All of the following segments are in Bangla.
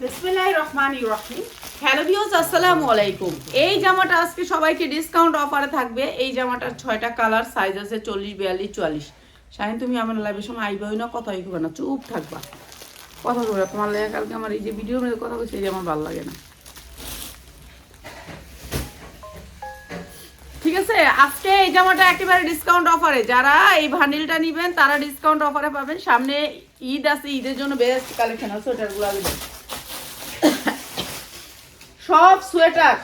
বিসমিল্লাহির রহমানির রহিম। হ্যালো ভিউয়ার্স, আসসালামু আলাইকুম। এই জামাটা আজকে সবাইকে ডিসকাউন্ট অফারে থাকবে। এই জামাটার 6টা কালার, সাইজ আছে 40, 42, 44। শাহিন, তুমি আমার লাইভের সময় আইবাই না, কথাই কবে না, চুপ থাকবা, কথা বলবে। তোমার লাগে কালকে আমার এই যে ভিডিওর মধ্যে কথা বলছে, এই যে আমার ভালো লাগে না, ঠিক আছে? আজকে এই জামাটা একেবারে ডিসকাউন্ট অফারে, যারা এই ভান্ডিলটা নেবেন তারা ডিসকাউন্ট অফারে পাবেন। সামনে ঈদ আছে, ঈদের জন্য বেস্ট কালেকশন আছে। সোয়েটারগুলো সব সোয়েটার,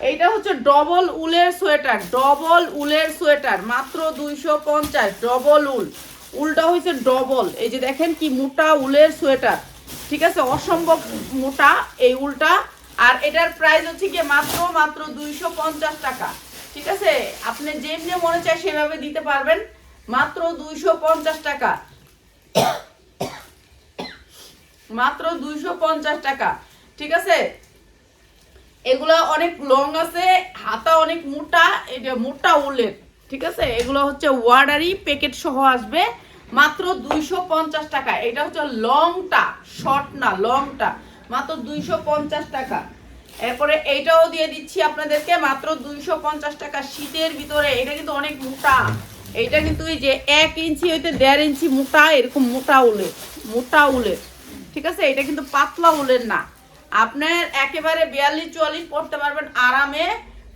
এইটা হচ্ছে ডবল উলের সোয়েটার, ডবল উলের সোয়েটার, মাত্র 250। ডবল উল, উলটা হচ্ছে ডবল। এই যে দেখেন কি মোটা উলের সোয়েটার, ঠিক আছে? অসম্ভব মোটা এই উলটা। আর এটার প্রাইস হচ্ছে কি মাত্র 250 টাকা, ঠিক আছে? আপনি যেমনি মনে চায় সেভাবে দিতে পারবেন, মাত্র 250 টাকা, মাত্র 250 টাকা, ঠিক আছে? এগুলো অনেক লং আছে, হাতা অনেক মোটা, এটা মোটা উলের, ঠিক আছে? এগুলো হচ্ছে ওয়ার্ডারি প্যাকেট সহ আসবে, মাত্র 250 টাকা। এটা হচ্ছে লংটা, শর্ট না, লংটা, মাত্র 250 টাকা। এরপরে এইটাও দিয়ে দিচ্ছি আপনাদেরকে মাত্র 250 টাকা। শীতের ভিতরে এটা কিন্তু অনেক মোটা, এইটা কিন্তু এই যে 1 ইঞ্চি হইতে 1.5 ইঞ্চি মোটা, এরকম মোটা উলের, মোটা উলের, ঠিক আছে? এটা কিন্তু পাতলা উলের না। আপনার একেবারে 42-44 পড়তে পারবেন আরামে।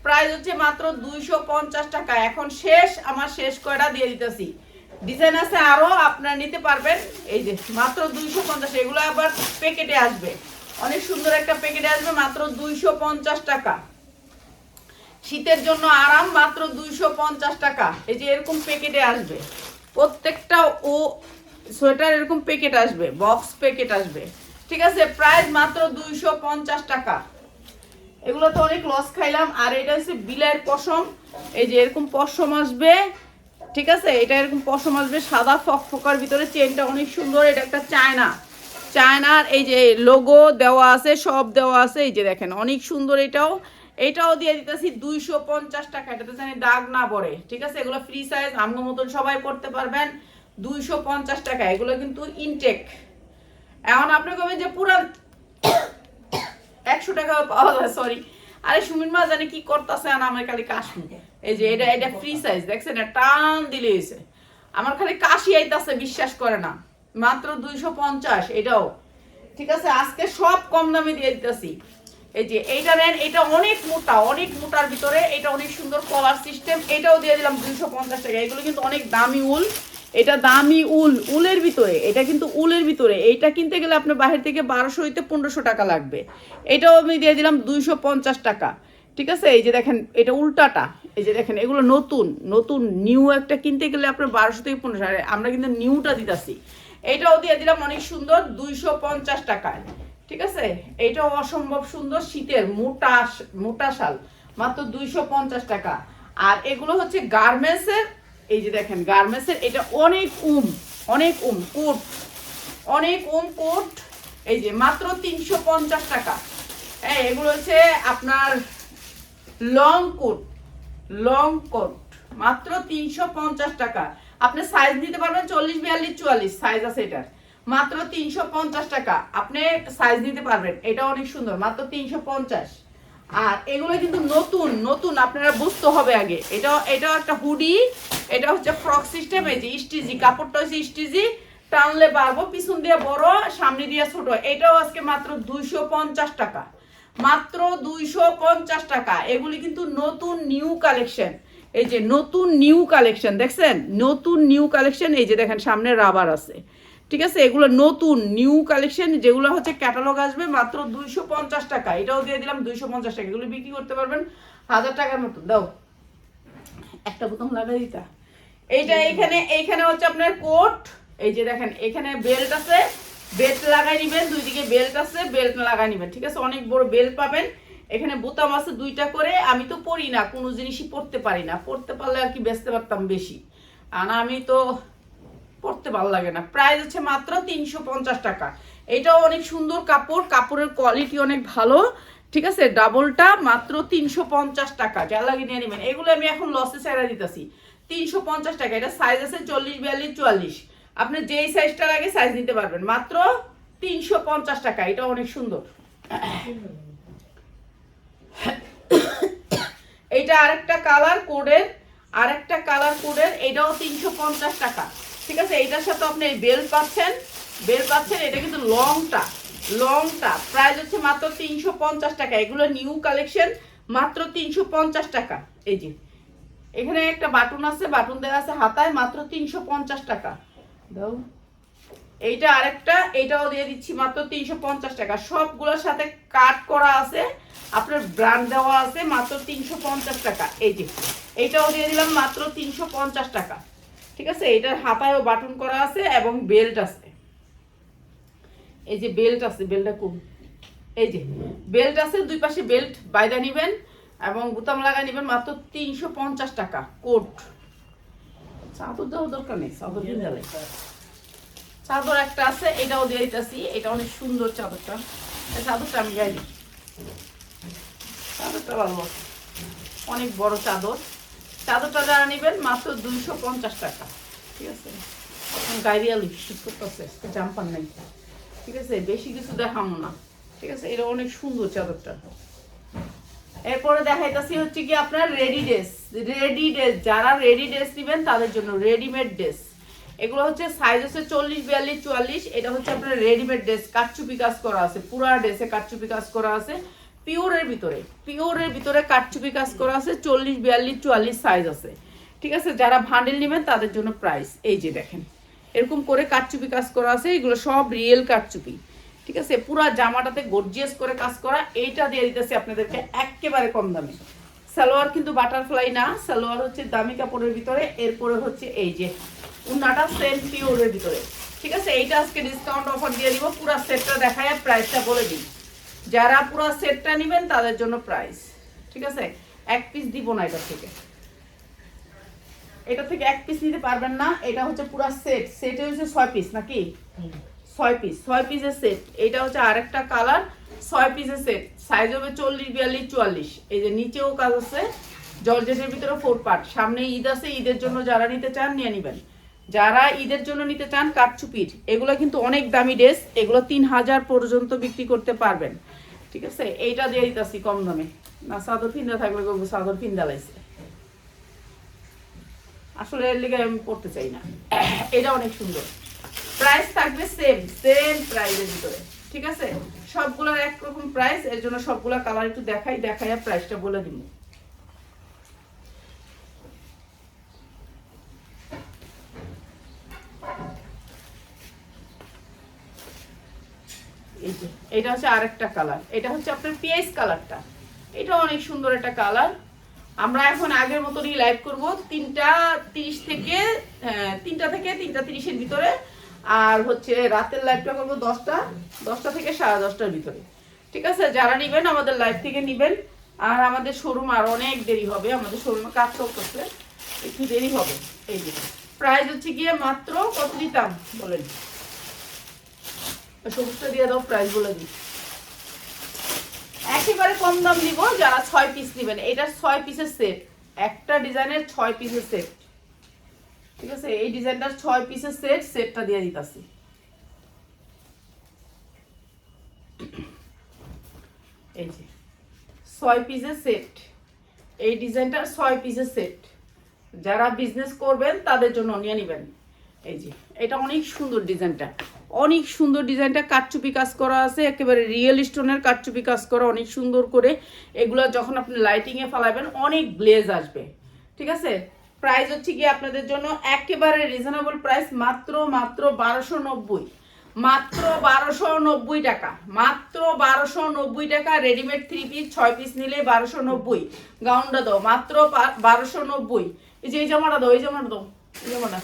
প্রাইস হচ্ছে মাত্র 250 টাকা। এখন শেষ, আমার শেষ কয়টা দিয়ে দিতেছি। ডিজাইন আছে আরো, আপনারা নিতে পারবেন। এই যে মাত্র 250, এগুলো আবার প্যাকেটে আসবে, অনেক সুন্দর একটা প্যাকেটে আসবে, মাত্র 250 টাকা। শীতের জন্য আরাম, মাত্র 250 টাকা। এই যে এরকম প্যাকেটে আসবে প্রত্যেকটা, ও সোয়েটার এরকম প্যাকেট আসবে, বক্স প্যাকেট আসবে, ঠিক আছে? প্রাইস মাত্র 250 টাকা। এগুলো তো অনেক লস খাইলাম। আর এটা হচ্ছে বিলাইয়ের পশম, এই যে এরকম পশম আসবে, ঠিক আছে? এটা এরকম পশম আসবে সাদা ফকফকার ভিতরে, চেনটা অনেক সুন্দর। এটা একটা চায়না, চায়নার এই যে লোগো দেওয়া আছে, সব দেওয়া আছে, এই যে দেখেন অনেক সুন্দর। এটাও দিয়ে দিতেছি 250 টাকা। এটাতে জানি দাগ না পড়ে, ঠিক আছে? এগুলো ফ্রি সাইজ, আমার মতন সবাই পড়তে পারবেন, 250 টাকা। এগুলো কিন্তু ইনটেক। এখন আপনি কবেন যে পুরান 100 টাকা পাওয়া যায়, সরি। আরে সুমিন মা জানি কি করতেছে, আর আমার খালি কাশি। এই যে এটা ফ্রি সাইজ, দেখছেন? টান দিলে হয়েছে, আমার খালি কাশি আইতাছে, বিশ্বাস করে না। মাত্র 250 এটাও, ঠিক আছে? আজকে সব কম দামে দিয়ে দিতেছি। এই যে এইটা নেন, এটা অনেক মোটা, অনেক মোটার ভিতরে, এটা অনেক সুন্দর কলার সিস্টেম, এটাও দিয়ে দিলাম 250 টাকা। এগুলো কিন্তু অনেক দামি উল, এটা দামি উল, উলের ভিতরে, এটা কিন্তু উলের ভিতরে। এইটা কিনতে গেলে আপনার বাহির থেকে 1200 হইতে 1500 টাকা লাগবে। এটাও আমি দিয়ে দিলাম 250 টাকা, ঠিক আছে? এই যে দেখেন, এটা উল্টাটা, এই যে দেখেন, এগুলো নতুন নতুন নিউ একটা কিনতে গেলে আপনার 1200 থেকে 1500, আমরা কিন্তু নিউটা দিতেছি। এইটাও দিয়ে দিলাম অনেক সুন্দর 250 টাকায়, ঠিক আছে? এইটাও অসম্ভব সুন্দর, শীতের মোটা মোটা শাল, মাত্র 250 টাকা। আর এগুলো হচ্ছে গার্মেন্টসের, এই যে দেখেন গার্মেন্টসের, এটা অনেক অনেক কোট, অনেক কোট, এই যে মাত্র 350 টাকা। হ্যাঁ, এগুলো হচ্ছে আপনার লং কোট, লং কোট, মাত্র 350 টাকা। আপনি সাইজ নিতে পারবেন 40, 42, 44 সাইজ আছে এটার, মাত্র 350 টাকা। আপনি সাইজ নিতে পারবেন, এটা অনেক সুন্দর, মাত্র 350। আর এগুলো কিন্তু নতুন নতুন, আপনারা বুঝতে হবে আগে। এটাও একটা হুডি, এটা হচ্ছে ফ্রক সিস্টেম। এই যে স্টিজি, কাপড়টা হচ্ছে স্টিজি, টানলে বাড়বো, পিছন দিয়ে বড়, সামনে দিয়ে ছোট। এটাও আজকে মাত্র 250 টাকা, মাত্র 250 টাকা। এগুলি কিন্তু নতুন নিউ কালেকশন, এই যে নতুন নিউ কালেকশন, দেখছেন? নতুন নিউ কালেকশন, এই যে দেখেন সামনে রাবার আছে, ঠিক আছে? এগুলো নতুন নিউ কালেকশন, যেগুলো হচ্ছে ক্যাটালগ আসবে, মাত্র 250 টাকা। এটাও দিয়ে দিলাম 250 টাকা। এগুলো বিক্রি করতে পারবেন 1000 টাকার মতো। দাও একটা বোতাম লাগাই দিতা। এইটা এইখানে হচ্ছে আপনার কোট, এই যে দেখেন এখানে বেল্ট আছে, বেল্ট লাগাই নিবেন, দুই দিকে বেল্ট আছে, বেল্ট লাগাই নিবেন, ঠিক আছে? অনেক বড় বেল্ট পাবেন। এখানে বোতাম আছে 2টা করে। আমি তো পরি না, কোনো জিনিসই পরতে পারি না, পরতে পারলে আর কি বেচতে পারতাম বেশি, আর আমি তো পড়তে ভালো লাগে না। প্রাইস হচ্ছে মাত্র 350 টাকা। এটাও অনেক সুন্দর কাপড়, কাপড়ের কোয়ালিটি অনেক ভালো, ঠিক আছে? ডাবলটা মাত্র 350 টাকা, যা লাগে নিয়ে নেবেন। এগুলো আমি এখন লসে ছেড়ে দিতেছি 350 টাকা। এটা সাইজ আছে 40, 42, 44, আপনি যেই সাইজটা লাগে সাইজ নিতে পারবেন, মাত্র 350 টাকা। এটা অনেক সুন্দর। এইটা আরেকটা কালার কোডের, এটাও 350 টাকা। ঠিক আছে, এইটার সাথে আপনি বেল্ট পাচ্ছেন, এটা কিন্তু লংটা প্রাইস হচ্ছে মাত্র 350 টাকা। এগুলো নিউ কালেকশন, মাত্র 350 টাকা। এই যে এখানে একটা বাটন আছে, বাটন দেওয়া আছে হাতায়, মাত্র 350 টাকা দাও। এইটা আরেকটা, এটাও দিয়ে দিচ্ছি মাত্র 350 টাকা। সবগুলোর সাথে কাট করা আছে, আপনার ব্র্যান্ড দেওয়া আছে, মাত্র 350 টাকা। এই যে এইটাও দিয়ে দিলাম মাত্র 350 টাকা। ঠিক আছে, এটার হাতায়ও বাটন করা আছে এবং বেল্ট আছে। এই যে বেল্ট আছে, বেল্টটা খুব, এই যে বেল্ট আছে, দুই পাশে বেল্ট বাইদা নিবেন এবং বোতাম লাগা নিবেন, মাত্র 350 টাকা। কোট চাদর দেওয়ার দরকার নেই, চাদর কিনতে, চাদর একটা আছে, এটাও দিয়ে দিতেছি। এটা অনেক সুন্দর চাদরটা, চাদরটা আমি গাই দিই, চাদরটা ভালো, অনেক বড় চাদর। চাদরটা যারা নেবেন মাত্র 250 টাকা। ঠিক আছে, এখন গাড়ি আলু শীত করতেছে, জাম্পার নাই। ঠিক আছে, বেশি কিছু দেখাবো না। ঠিক আছে, এটা অনেক সুন্দর চাদরটা। এরপরে দেখাইতেছি হচ্ছে কি আপনার রেডি ড্রেস। যারা রেডি ড্রেস নেবেন তাদের জন্য রেডিমেড ড্রেস। এগুলো হচ্ছে সাইজ হচ্ছে 40, 42, 44। এটা হচ্ছে আপনার রেডিমেড ড্রেস, কাটচুপি কাজ করা আছে, পুরা ড্রেসে কাটচুপি কাজ করা আছে, পিওরের ভিতরে কাটচুপি কাজ করা আছে। 40, 42, 44 সাইজ আছে। ঠিক আছে, যারা ভান্ডেল নেবেন তাদের জন্য প্রাইস এই যে দেখেন, এরকম করে কাটচুপি কাজ করা আছে। এগুলো সব রিয়েল কাটচুপি। ঠিক আছে, পুরা জামাটাতে গর্জিয়াস করে কাজ করা। এইটা দিয়ে দিতেছি আপনাদেরকে একেবারে কম দামে। সালোয়ার কিন্তু বাটারফ্লাই না, সালোয়ার হচ্ছে দামি কাপড়ের ভিতরে। এরপরে হচ্ছে এই যে উন্নাটা সেম পিওরের ভিতরে। ঠিক আছে, এইটা আজকে ডিসকাউন্ট অফার দিয়ে দিব। পুরো সেটটা দেখায় প্রাইসটা বলে দিই। যারা পুরো সেটটা নেবেন তাদের জন্য প্রাইস। ঠিক আছে, এক পিস দিব না, এটা থেকে এক পিস নিতে পারবেন না। এটা হচ্ছে পুরো সেট, সেটে হচ্ছে 6 পিস নাকি 6 পিসের সেট। এটা হচ্ছে আরেকটা কালার, 6 পিসের সেট। সাইজ হবে 40, 42, 44। এই যে নিচেও কাজ আছে, জর্জেটের ভিতরে 4 পার্ট। সামনে ঈদ আছে, ঈদের জন্য যারা নিতে চান নিয়ে নেবেন। যারা ঈদের জন্য নিতে চান কাটচুপির, এগুলো কিন্তু অনেক দামি ড্রেস। এগুলো 3000 পর্যন্ত বিক্রি করতে পারবেন। ঠিক আছে, এইটা দিয়ে দিতেছি কম দামে। না চাদর ফিন্দা থাকলে চাদর ফিন্দা লাইছে, আসলে এর লিগে আমি পড়তে চাই না। এটা অনেক সুন্দর, প্রাইস থাকবে সেম প্রাইসের ভিতরে। ঠিক আছে, সবগুলোর একরকম প্রাইস, এর জন্য সবগুলা কালার একটু দেখাইয়া প্রাইসটা বলে দিব। এই যে এটা হচ্ছে আরেকটা কালার, এটা হচ্ছে আপনার পিএস কালারটা। এটা অনেক সুন্দর একটা কালার। আমরা এখন আগের মতনই লাইভ করব 3:30 থেকে 3:30-3:30 ভিতরে। আর হচ্ছে রাতের লাইভটা করবো 10টা থেকে 10:30টার ভিতরে। ঠিক আছে, যারা নেবেন আমাদের লাইভ থেকে নেবেন। আর আমাদের শোরুম আর অনেক দেরি হবে, আমাদের শোরুমে কাজ চলতেছে, একটু দেরি হবে। এই যে প্রাইস হচ্ছে গিয়ে মাত্র কত দিতাম বলেন, সবুজটা দিয়ে দাও, প্রাইস বলে দিই। একেবারে কম দাম দিব যারা 6 পিস নেবেন। এটা 6 পিসের সেট, একটা ডিজাইনের 6 পিসের সেট। ঠিক আছে, এই ডিজাইনটার 6 পিসের সেট, সেটটা দিয়ে দিতাছি। এই যে 6 পিসের সেট, এই ডিজাইনটার 6 পিসের সেট। যারা বিজনেস করবেন তাদের জন্য নিয়ে নেবেন। এই যে এটা অনেক সুন্দর ডিজাইনটা, কাটচুপি কাজ করা আছে, একেবারে রিয়েল স্টোনের কাটচুপি কাজ করা, অনেক সুন্দর করে। এগুলো যখন আপনি লাইটিং এ ফালাবেন অনেক গ্লেজ আসবে। ঠিক আছে, প্রাইস হচ্ছে কি আপনাদের জন্য একেবারে রিজনেবল প্রাইস, মাত্র 1290, মাত্র 1290 টাকা, মাত্র 1290 টাকা। রেডিমেড 3 পিস 6 পিস নিলে 1290। গাউনটা দাও মাত্র 1290। এই যে এই জামাটা দাও, এই জামাটা দাও, এই জামাটা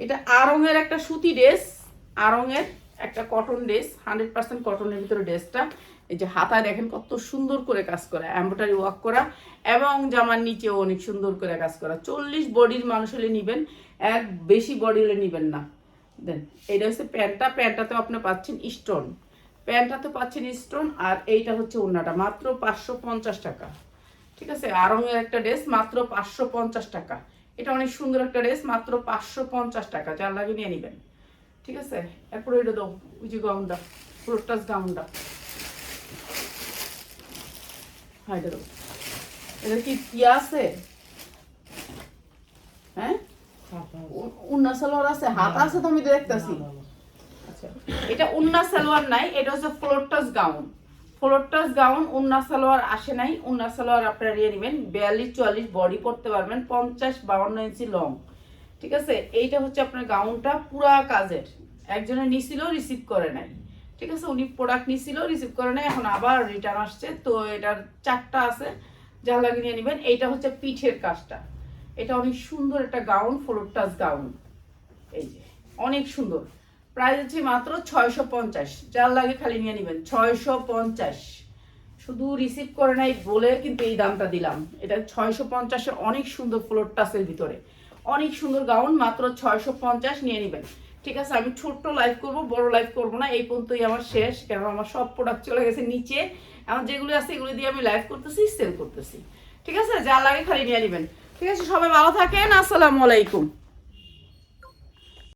এটা আরঙের একটা সুতি ড্রেস, আরঙের একটা কটন ড্রেস, 100% কটনের ভিতরে ড্রেসটা। এই যে হাতায় দেখেন কত সুন্দর করে কাজ করা, এমব্রয়ডারি ওয়ার্ক করা, এবং জামার নিচেও অনেক সুন্দর করে কাজ করা। 40 বডির মানুষ হলে নিবেন, এক বেশি বডি হলে নিবেন না। দেন এইটা হচ্ছে প্যান্টটাতেও আপনি পাচ্ছেন স্টোন, আর এইটা হচ্ছে ওড়নাটা, মাত্র 550 টাকা। ঠিক আছে, আরঙের একটা ড্রেস মাত্র 550 টাকা। এটা অনেক সুন্দর একটা ড্রেস, মাত্র 550 টাকা, যার লাগে নিয়ে নেবেন। ঠিক আছে, এরপরে এটা দাও, ওই যে গাউনটা, পুরোটাস গাউনটা, হ্যাঁ এটা দাও। এটা কি ইয়া আছে? হ্যাঁ, উন্না সালোয়ার আছে, হাত আছে তো আমি দেখতেছি। আচ্ছা, এটা উন্না সালোয়ার নাই, এটা হচ্ছে floor touch gown. Floor touch gown, উন্না সালোয়ার আসে নাই। উন্না সালোয়ার আপনারা নিয়ে নেবেন। 42-44 বডি পড়তে পারবেন, 50-52 ইঞ্চি লং। ঠিক আছে, এইটা হচ্ছে আপনার গাউনটা পুরা কাজের। একজনে নিছিল, রিসিভ করে নাই। ঠিক আছে, উনি প্রোডাক্ট নিছিল, রিসিভ করে নাই, এখন আবার রিটার্ন আসছে। তো এটার 4টা আছে, যা লাগে নিয়ে নেবেন। এইটা হচ্ছে পিঠের কাজটা। এটা অনেক সুন্দর একটা গাউন, ফ্লোর টাচ গাউন। এই যে অনেক সুন্দর, প্রাইস হচ্ছে মাত্র 650, যার লাগে খালি নিয়ে নেবেন। 650, শুধু রিসিভ করে নাই বলে কিন্তু এই দামটা দিলাম। এটা 650-এ অনেক সুন্দর ফ্লোর টাচের ভিতরে অনেক সুন্দর গাউন, মাত্র 650 নিয়ে নেবেন। ঠিক আছে, আমি ছোট্ট লাইভ করব, বড় লাইভ করব না, এই পর্যন্তই আমার শেষ, কারণ আমার সব প্রোডাক্ট চলে গেছে নিচে। আমার যেগুলো আছে এগুলো দিয়ে আমি লাইভ করতেছি, সেল করতেছি। ঠিক আছে, যা লাগে খালি নিয়ে নেবেন। ঠিক আছে, সবাই ভালো থাকেন, আসসালামু আলাইকুম।